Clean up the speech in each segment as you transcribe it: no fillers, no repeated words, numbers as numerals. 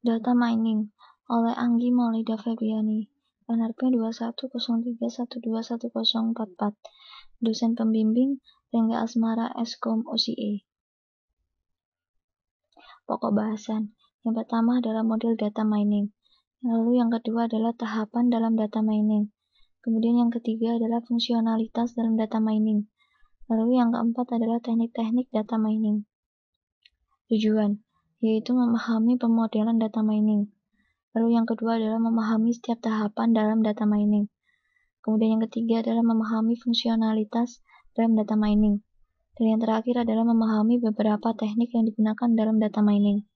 Data Mining oleh Anggi Maulida Febriani, NRP 2103121044, dosen pembimbing Rengga Asmara Eskom OCE. Pokok bahasan. Yang pertama adalah model data mining. Lalu yang kedua adalah tahapan dalam data mining. Kemudian yang ketiga adalah fungsionalitas dalam data mining. Lalu yang keempat adalah teknik-teknik data mining. Tujuan, yaitu memahami pemodelan data mining. Lalu yang kedua adalah memahami setiap tahapan dalam data mining. Kemudian yang ketiga adalah memahami fungsionalitas dalam data mining. Dan yang terakhir adalah memahami beberapa teknik yang digunakan dalam data mining.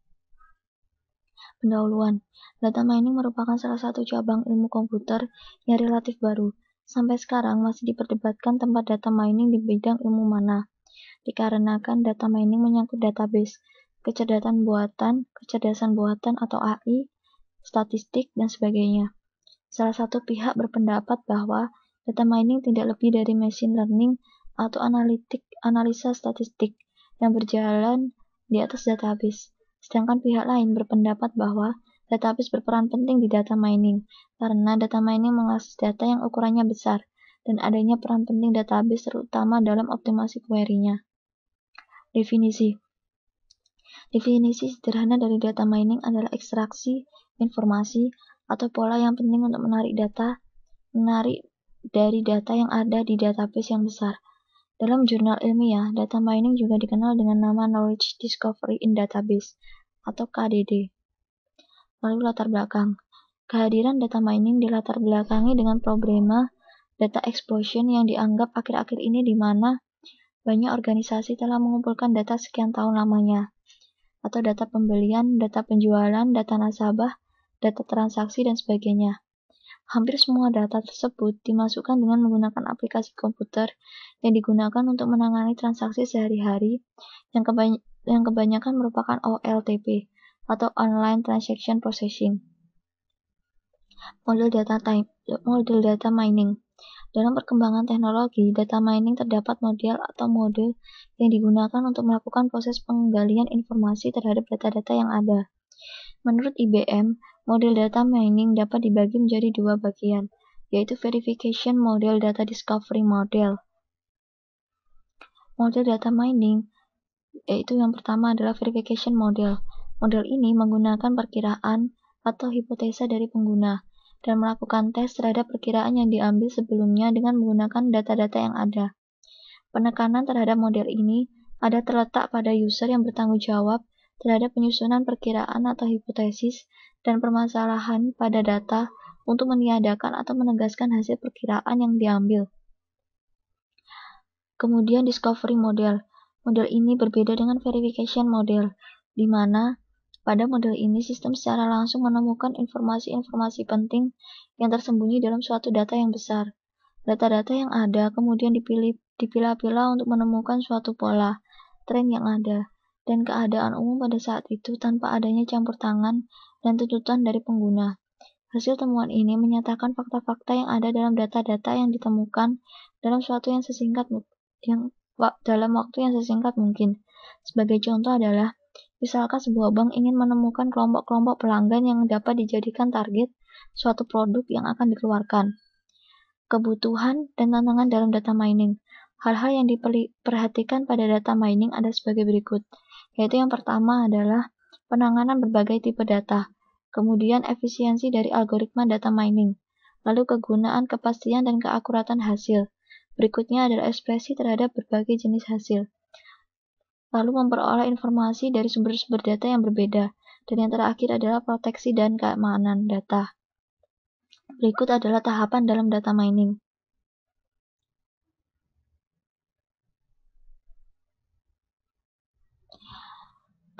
Pendahuluan, data mining merupakan salah satu cabang ilmu komputer yang relatif baru. Sampai sekarang masih diperdebatkan tempat data mining di bidang ilmu mana. Dikarenakan data mining menyangkut database, kecerdasan buatan atau AI, statistik, dan sebagainya. Salah satu pihak berpendapat bahwa data mining tidak lebih dari machine learning atau analisa statistik yang berjalan di atas database. Sedangkan pihak lain berpendapat bahwa database berperan penting di data mining, karena data mining mengakses data yang ukurannya besar, dan adanya peran penting database terutama dalam optimasi query-nya. Definisi sederhana dari data mining adalah ekstraksi informasi atau pola yang penting untuk menarik dari data yang ada di database yang besar. Dalam jurnal ilmiah, data mining juga dikenal dengan nama Knowledge Discovery in Database atau KDD. Lalu latar belakang. Kehadiran data mining dilatar belakangi dengan problema data explosion yang dianggap akhir-akhir ini di mana banyak organisasi telah mengumpulkan data sekian tahun lamanya, atau data pembelian, data penjualan, data nasabah, data transaksi, dan sebagainya. Hampir semua data tersebut dimasukkan dengan menggunakan aplikasi komputer yang digunakan untuk menangani transaksi sehari-hari yang kebanyakan merupakan OLTP atau Online Transaction Processing. Model data mining. Dalam perkembangan teknologi, data mining terdapat mode yang digunakan untuk melakukan proses penggalian informasi terhadap data-data yang ada. Menurut IBM, model data mining dapat dibagi menjadi dua bagian, yaitu verification model data discovery model. Model data mining, yaitu yang pertama adalah verification model. Model ini menggunakan perkiraan atau hipotesa dari pengguna, dan melakukan tes terhadap perkiraan yang diambil sebelumnya dengan menggunakan data-data yang ada. Penekanan terhadap model ini ada terletak pada user yang bertanggung jawab terhadap penyusunan perkiraan atau hipotesis dan permasalahan pada data untuk meniadakan atau menegaskan hasil perkiraan yang diambil. Kemudian discovery model. Model ini berbeda dengan verification model, di mana pada model ini, sistem secara langsung menemukan informasi-informasi penting yang tersembunyi dalam suatu data yang besar. Data-data yang ada kemudian dipilah-pilah untuk menemukan suatu pola, tren yang ada, dan keadaan umum pada saat itu tanpa adanya campur tangan dan tuntutan dari pengguna. Hasil temuan ini menyatakan fakta-fakta yang ada dalam data-data yang ditemukan dalam dalam waktu yang sesingkat mungkin. Sebagai contoh adalah, misalkan sebuah bank ingin menemukan kelompok-kelompok pelanggan yang dapat dijadikan target suatu produk yang akan dikeluarkan. Kebutuhan dan tantangan dalam data mining. Hal-hal yang diperhatikan pada data mining ada sebagai berikut, yaitu yang pertama adalah penanganan berbagai tipe data, kemudian efisiensi dari algoritma data mining, lalu kegunaan, kepastian, dan keakuratan hasil. Berikutnya adalah ekspresi terhadap berbagai jenis hasil. Lalu memperoleh informasi dari sumber-sumber data yang berbeda, dan yang terakhir adalah proteksi dan keamanan data. Berikut adalah tahapan dalam data mining.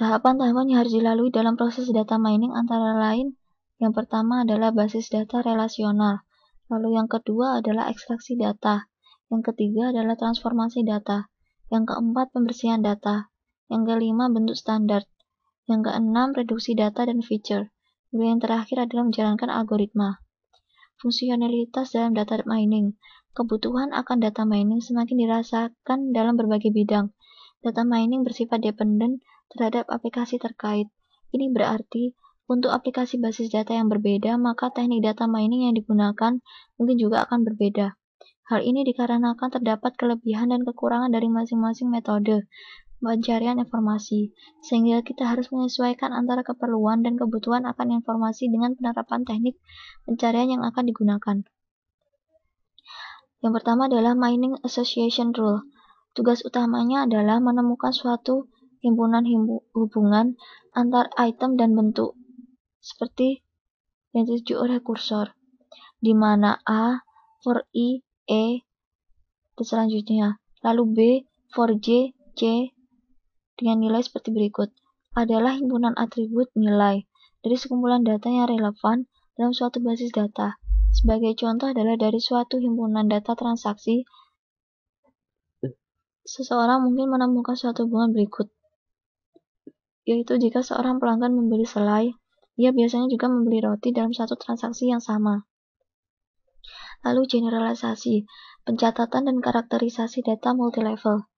Tahapan-tahapan yang harus dilalui dalam proses data mining antara lain, yang pertama adalah basis data relasional, lalu yang kedua adalah ekstraksi data, yang ketiga adalah transformasi data, yang keempat pembersihan data, yang kelima bentuk standar, yang keenam reduksi data dan feature, dan yang terakhir adalah menjalankan algoritma. Fungsionalitas dalam data mining. Kebutuhan akan data mining semakin dirasakan dalam berbagai bidang. Data mining bersifat dependen terhadap aplikasi terkait. Ini berarti Untuk aplikasi basis data yang berbeda, maka teknik data mining yang digunakan mungkin juga akan berbeda. Hal ini dikarenakan terdapat kelebihan dan kekurangan dari masing-masing metode pencarian informasi, sehingga kita harus menyesuaikan antara keperluan dan kebutuhan akan informasi dengan penerapan teknik pencarian yang akan digunakan. Yang pertama adalah Mining Association Rule. Tugas utamanya adalah menemukan suatu himpunan hubungan antar item dan bentuk, seperti yang dituju oleh kursor, di mana A for I, E, dan selanjutnya, lalu B for J, C, dengan nilai seperti berikut, adalah himpunan atribut nilai dari sekumpulan data yang relevan dalam suatu basis data. Sebagai contoh adalah dari suatu himpunan data transaksi, seseorang mungkin menemukan suatu hubungan berikut, yaitu jika seorang pelanggan membeli selai, ia biasanya juga membeli roti dalam satu transaksi yang sama. Lalu generalisasi, pencatatan dan karakterisasi data multilevel.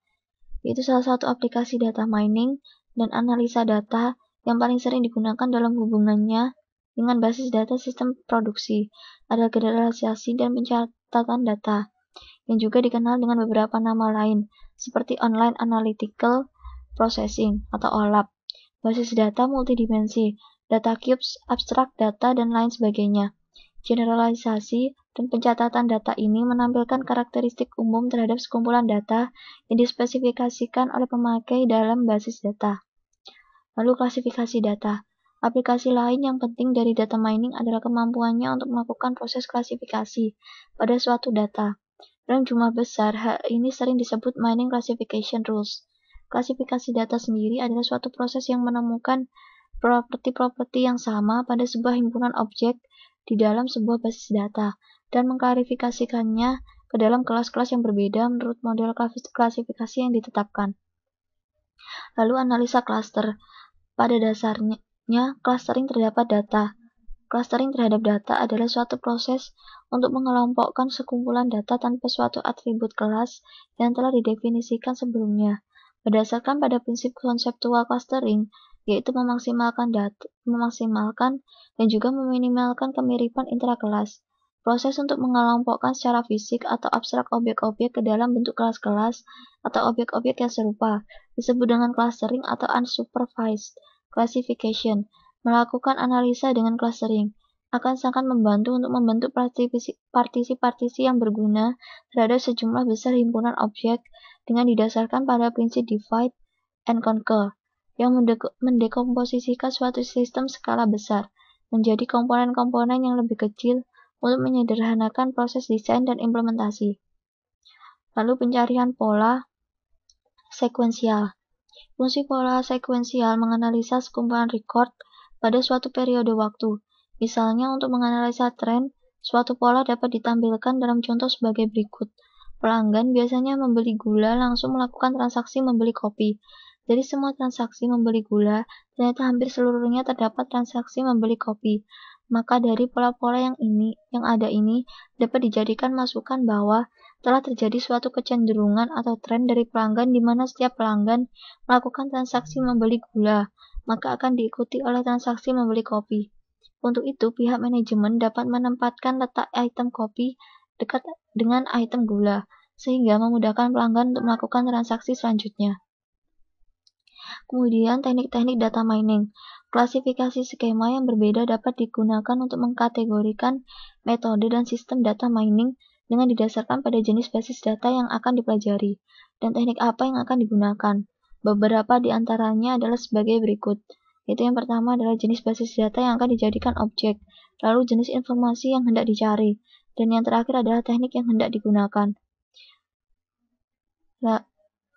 Itu salah satu aplikasi data mining dan analisa data yang paling sering digunakan dalam hubungannya dengan basis data sistem produksi. Ada generalisasi dan pencatatan data, yang juga dikenal dengan beberapa nama lain, seperti Online Analytical Processing atau OLAP, basis data multidimensi, data cubes, abstrak data, dan lain sebagainya. Generalisasi dan pencatatan data ini menampilkan karakteristik umum terhadap sekumpulan data yang dispesifikasikan oleh pemakai dalam basis data. Lalu klasifikasi data. Aplikasi lain yang penting dari data mining adalah kemampuannya untuk melakukan proses klasifikasi pada suatu data. Dalam jumlah besar, hal ini sering disebut mining classification rules. Klasifikasi data sendiri adalah suatu proses yang menemukan properti-properti yang sama pada sebuah himpunan objek di dalam sebuah basis data dan mengklasifikasikannya ke dalam kelas-kelas yang berbeda menurut model klasifikasi yang ditetapkan. Lalu analisa cluster. Pada dasarnya, clustering terdapat data. Clustering terhadap data adalah suatu proses untuk mengelompokkan sekumpulan data tanpa suatu atribut kelas yang telah didefinisikan sebelumnya. Berdasarkan pada prinsip konseptual clustering, yaitu memaksimalkan dan juga meminimalkan kemiripan intrakelas. Proses untuk mengelompokkan secara fisik atau abstrak objek-objek ke dalam bentuk kelas-kelas atau objek-objek yang serupa disebut dengan clustering atau unsupervised classification. Melakukan analisa dengan clustering akan sangat membantu untuk membentuk partisi-partisi yang berguna terhadap sejumlah besar himpunan objek dengan didasarkan pada prinsip divide and conquer yang mendekomposisikan suatu sistem skala besar menjadi komponen-komponen yang lebih kecil untuk menyederhanakan proses desain dan implementasi. Lalu pencarian pola sekuensial. Fungsi pola sekuensial menganalisa sekumpulan record pada suatu periode waktu. Misalnya untuk menganalisa tren, suatu pola dapat ditampilkan dalam contoh sebagai berikut. Pelanggan biasanya membeli gula langsung melakukan transaksi membeli kopi. Dari semua transaksi membeli gula, ternyata hampir seluruhnya terdapat transaksi membeli kopi. Maka dari pola-pola yang ada ini dapat dijadikan masukan bahwa telah terjadi suatu kecenderungan atau tren dari pelanggan di mana setiap pelanggan melakukan transaksi membeli gula, maka akan diikuti oleh transaksi membeli kopi. Untuk itu, pihak manajemen dapat menempatkan letak item kopi dekat dengan item gula, sehingga memudahkan pelanggan untuk melakukan transaksi selanjutnya. Kemudian, teknik-teknik data mining. Klasifikasi skema yang berbeda dapat digunakan untuk mengkategorikan metode dan sistem data mining dengan didasarkan pada jenis basis data yang akan dipelajari dan teknik apa yang akan digunakan. Beberapa di antaranya adalah sebagai berikut, yaitu yang pertama adalah jenis basis data yang akan dijadikan objek, lalu jenis informasi yang hendak dicari, dan yang terakhir adalah teknik yang hendak digunakan.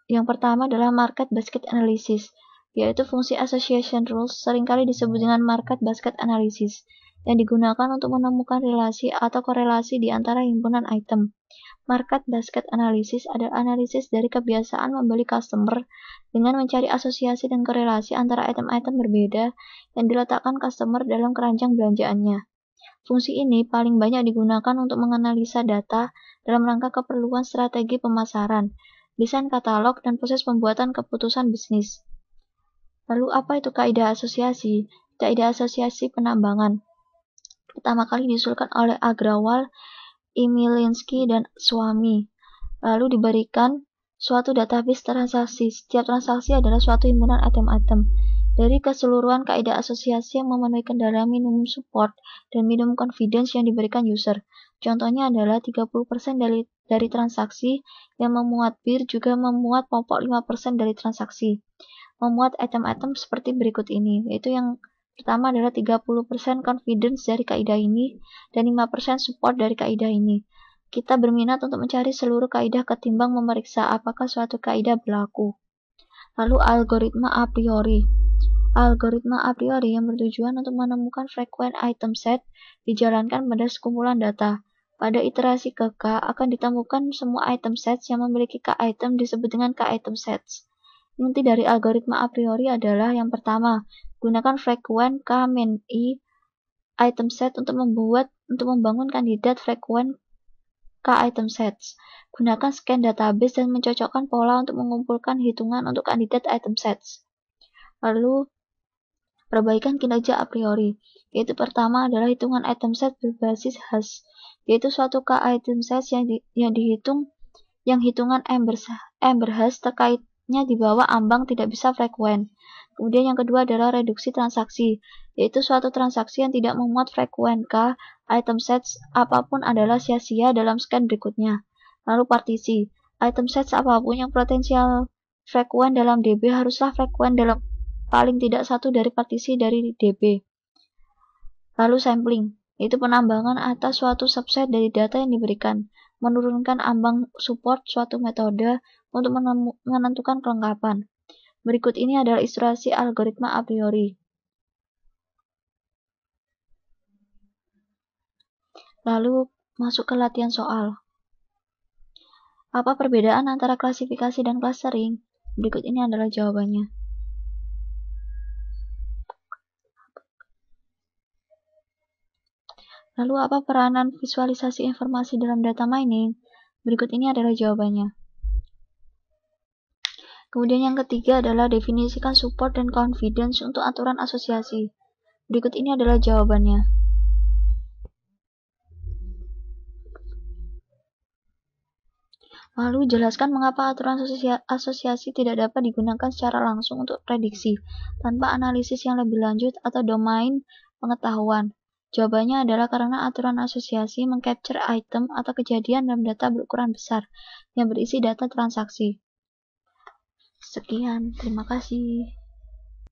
Yang pertama adalah market basket analysis, yaitu fungsi association rules seringkali disebut dengan market basket analysis, yang digunakan untuk menemukan relasi atau korelasi di antara himpunan item. Market basket analysis adalah analisis dari kebiasaan membeli customer dengan mencari asosiasi dan korelasi antara item-item berbeda yang diletakkan customer dalam keranjang belanjaannya. Fungsi ini paling banyak digunakan untuk menganalisa data dalam rangka keperluan strategi pemasaran, desain katalog, dan proses pembuatan keputusan bisnis. Lalu apa itu kaidah asosiasi? kaidah asosiasi penambangan. Pertama kali diusulkan oleh Agrawal, Imilinski, dan Swamy. Lalu diberikan suatu database transaksi. Setiap transaksi adalah suatu himpunan item-item. Dari keseluruhan kaidah asosiasi yang memenuhi kendala minimum support dan minimum confidence yang diberikan user. Contohnya adalah 30% dari transaksi yang memuat bir juga memuat pokok 5% dari transaksi. Memuat item-item seperti berikut ini, yaitu yang pertama adalah 30% confidence dari kaidah ini dan 5% support dari kaidah ini. Kita berminat untuk mencari seluruh kaidah ketimbang memeriksa apakah suatu kaidah berlaku. Lalu algoritma a priori. Algoritma a priori yang bertujuan untuk menemukan frequent item set dijalankan pada sekumpulan data. Pada iterasi ke K akan ditemukan semua item sets yang memiliki K item disebut dengan K item sets. Inti dari algoritma a priori adalah yang pertama, gunakan frequent K min I item set untuk membangun kandidat frequent K item sets. Gunakan scan database dan mencocokkan pola untuk mengumpulkan hitungan untuk kandidat item sets. Lalu, perbaikan kinerja a priori, yaitu pertama adalah hitungan item set berbasis hash, yaitu suatu K item sets yang dihitung yang hitungan Ember hash terkaitnya di bawah ambang tidak bisa frekuen. Kemudian yang kedua adalah reduksi transaksi, yaitu suatu transaksi yang tidak memuat frekuen K item sets apapun adalah sia-sia dalam scan berikutnya. Lalu partisi, item sets apapun yang potensial frekuen dalam DB haruslah frekuen dalam paling tidak satu dari partisi dari DB. Lalu sampling, yaitu penambangan atas suatu subset dari data yang diberikan, menurunkan ambang support suatu metode untuk menentukan kelengkapan. Berikut ini adalah ilustrasi algoritma a priori. Lalu masuk ke latihan soal. Apa perbedaan antara klasifikasi dan clustering? Berikut ini adalah jawabannya. Lalu apa peranan visualisasi informasi dalam data mining? Berikut ini adalah jawabannya. Kemudian yang ketiga adalah definisikan support dan confidence untuk aturan asosiasi. Berikut ini adalah jawabannya. Lalu jelaskan mengapa aturan asosiasi tidak dapat digunakan secara langsung untuk prediksi, tanpa analisis yang lebih lanjut atau domain pengetahuan. Jawabannya adalah karena aturan asosiasi mengcapture item atau kejadian dalam data berukuran besar yang berisi data transaksi. Sekian, terima kasih.